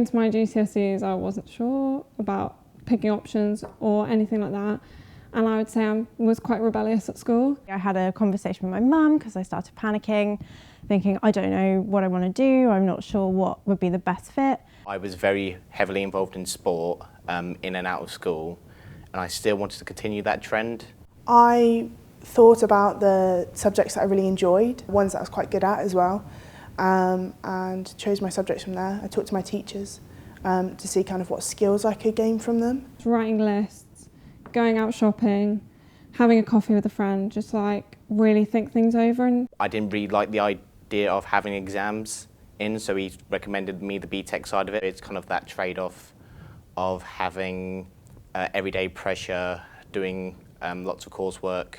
into my GCSEs, I wasn't sure about picking options or anything like that. And I would say I was quite rebellious at school. I had a conversation with my mum because I started panicking, thinking, I don't know what I want to do, I'm not sure what would be the best fit. I was very heavily involved in sport in and out of school, and I still wanted to continue that trend. I thought about the subjects that I really enjoyed, ones that I was quite good at as well, and chose my subjects from there. I talked to my teachers to see kind of what skills I could gain from them. Writing lists, going out shopping, having a coffee with a friend, just like really think things over. And I didn't really like the idea of having exams in, so he recommended me the BTech side of it. It's kind of that trade-off of having everyday pressure, doing lots of coursework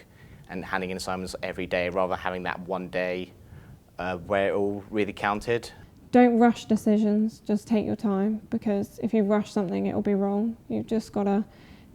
and handing in assignments every day, rather than having that one day where it all really counted. Don't rush decisions, just take your time, because if you rush something, it'll be wrong. You've just got to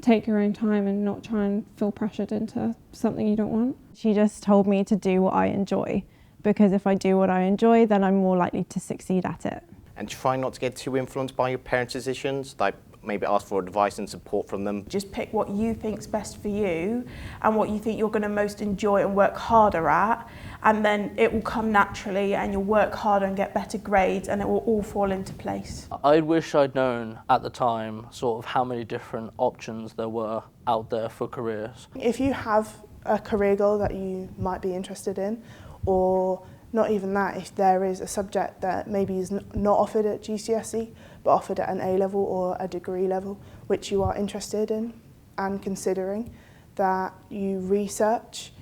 take your own time and not try and feel pressured into something you don't want. She just told me to do what I enjoy, because if I do what I enjoy, then I'm more likely to succeed at it. And try not to get too influenced by your parents' decisions, like maybe ask for advice and support from them. Just pick what you think's best for you and what you think you're going to most enjoy and work harder at, and then it will come naturally and you'll work harder and get better grades and it will all fall into place. I wish I'd known at the time sort of how many different options there were out there for careers. If you have a career goal that you might be interested in, or not even that, if there is a subject that maybe is not offered at GCSE but offered at an A-level or a degree level which you are interested in and considering, that you research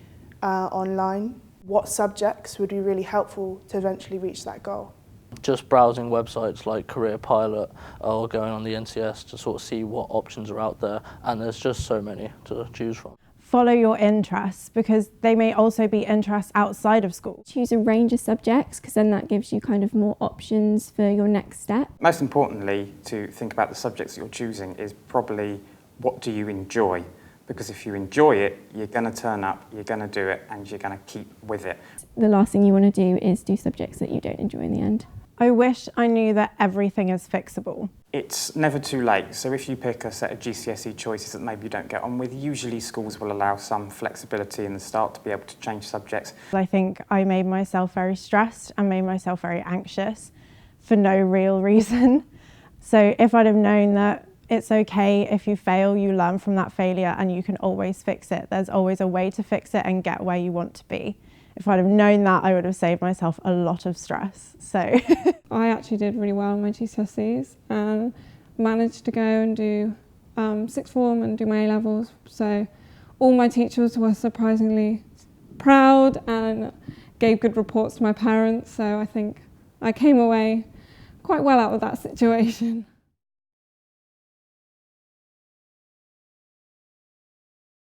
online what subjects would be really helpful to eventually reach that goal. Just browsing websites like Career Pilot or going on the NCS to sort of see what options are out there, and there's just so many to choose from. Follow your interests, because they may also be interests outside of school. Choose a range of subjects, because then that gives you kind of more options for your next step. Most importantly, to think about the subjects that you're choosing is probably what do you enjoy? Because if you enjoy it, you're going to turn up, you're going to do it, and you're going to keep with it. The last thing you want to do is do subjects that you don't enjoy in the end. I wish I knew that everything is fixable. It's never too late, so if you pick a set of GCSE choices that maybe you don't get on with, usually schools will allow some flexibility in the start to be able to change subjects. I think I made myself very stressed and made myself very anxious for no real reason. So if I'd have known that it's okay if you fail, you learn from that failure and you can always fix it. There's always a way to fix it and get where you want to be. If I'd have known that, I would have saved myself a lot of stress. So I actually did really well in my GCSEs and managed to go and do sixth form and do my A-levels. So all my teachers were surprisingly proud and gave good reports to my parents. So I think I came away quite well out of that situation.